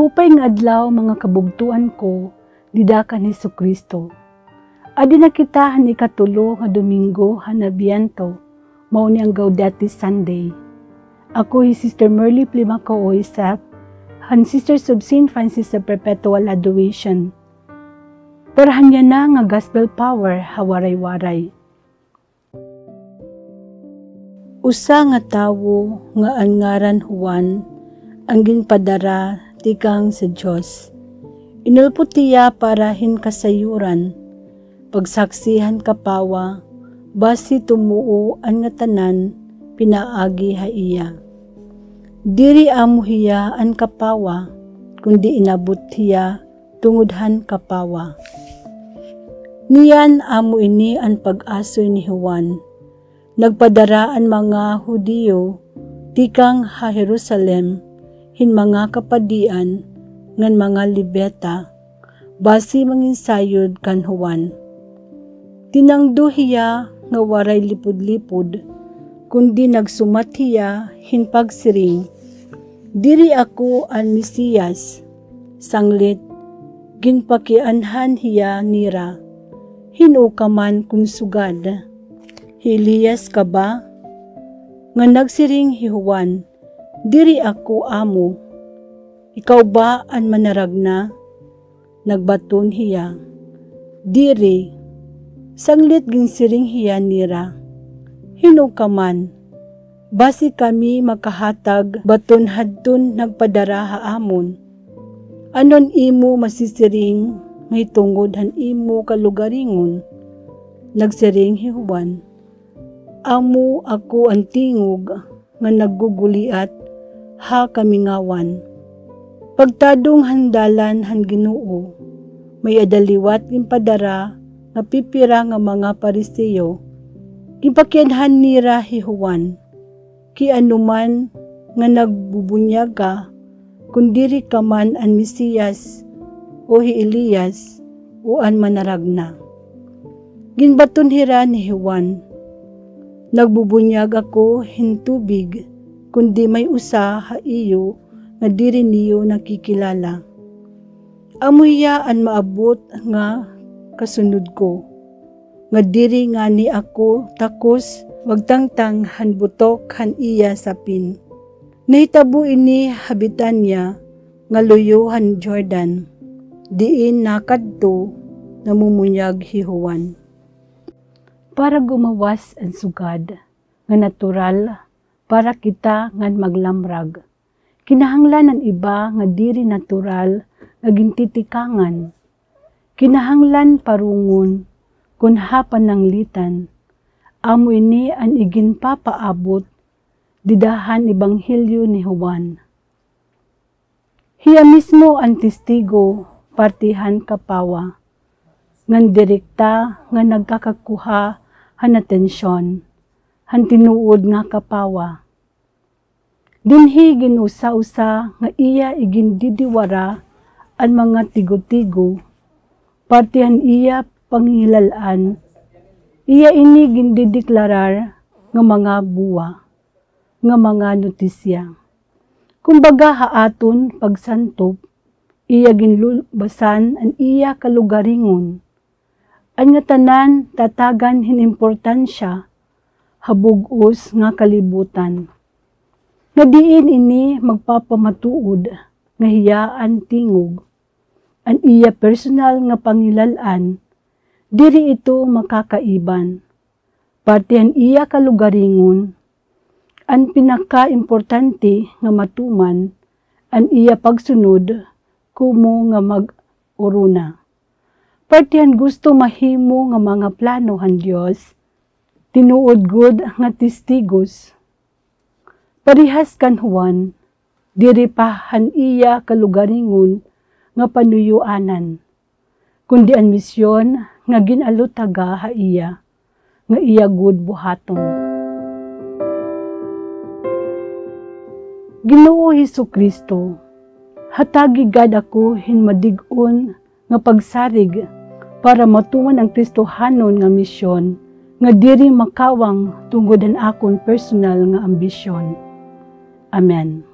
Upay nga adlaw mga kabugtuan ko, didakan ni Jesucristo. Adi nakita ni katulo nga Domingo hanabianto, mao ni ang Gaudete Sunday. Ako hi Sister Merly Plimaco Oisap, han Sisters of St. Francis of Perpetual Adoration. Parahan niya na nga gospel power hawaray-waray. Usa nga tawo nga ang ngaran Juan, ang ginpadara tikang sa Diyos. Inulpot tiya para hinkasayuran, pagsaksihan kapawa, basi tumuo ang nga tanan, pinaagi haiya. Diri amo hiya an kapawa, kundi inabot hiya tungudhan kapawa. Niyan amo ini an pag-asoy ni Juan. Nagpadara an mga Hudiyo, tikang ha Jerusalem, hin mga kapadian, ngan mga libeta, basi manginsayod kan Juan. Tinangdo hiya nga waray lipud-lipud, kundi nagsumat hiya hin pagsiring, diri ako an Mesiyas, sanglit, ginpakianhan hiya nira, hinukaman kun sugad. Elias ka ba? Nga nagsiring hi Juan, diri ako amo. Ikaw ba an manaragna? Nagbaton hiya. Diri. Sanglit ginsiring hiya nira. Hinukaman. Basi kami makahatag baton hadton nagpadara haamon. Anon imo masisiring may tungod han imo kalugaringon. Nagsiring hi Juan. Amo ako ang tingog nga nagguguliat ha kamingawan. Pagtadong handalan han Ginoo, may adaliwat impadara nga pipira nga mga Pariseo. Gipakianhan nira hi Juan, ki anuman nga nagbubunyaga, kundiri ka man an Mesiyas o hi Elias o an manaragna. Ginbaton hira ni Juan, nagbubunyag ako hintubig, kundi may usa ha iyo nga diri niyo nakikilala. Amuya an maabot nga kasunod ko, nga diri nga ni ako takos wagtangtang han butok han iya sapin. Nahitabo ini habitan niya nga luyo han Jordan, diin nakadto namumunyag hi Juan. Para gumawas ang sugad, nga natural, para kita ngan maglamrag. Kinahanglan ang iba nga diri natural, nga gintitikangan. Kinahanglan parungon, kun hapananglitan. Amo ini ang iginpapaabot, didahan Ebanghelyo ni Juan. Hiya mismo ang testigo, partihan kapawa, ngan direkta nga nagkakakuha han atensyon, han tinuod nga kapawa. Dinhi ginusa-usa nga iya igindidiwara ang mga tigo-tigo, partihan iya pangilalaan, iya ini gindideklarar nga mga buwa, nga mga notisya. Kumbaga haaton pagsantop, iya ginlubasan ang iya kalugaringon. Ang nga tanan tatagan hinimportansya, habugos nga kalibutan. Nga diin ini magpapamatuod, nga hiyaan tingog. Ang iya personal nga pangilalaan, diri ito makakaiban. Pati ang iya kalugaringon, ang pinaka-importante nga matuman, ang iya pagsunod, kumo nga mag-uruna. Partihan gusto mahimo nga mga plano han Dios, tinuod gud nga testigos. Parihas kan Juan, diri pa han iya kalugaringon nga panuyuanan, kundi ang misyon nga ginalutaga ha iya, nga iya gud buhaton. Ginoo Jesucristo, hatagi gad ako hinmadig-on nga pagsarig para matuman ang Kristohanon nga misyon, nga diri makawang tungod ang akon personal nga ambisyon. Amen.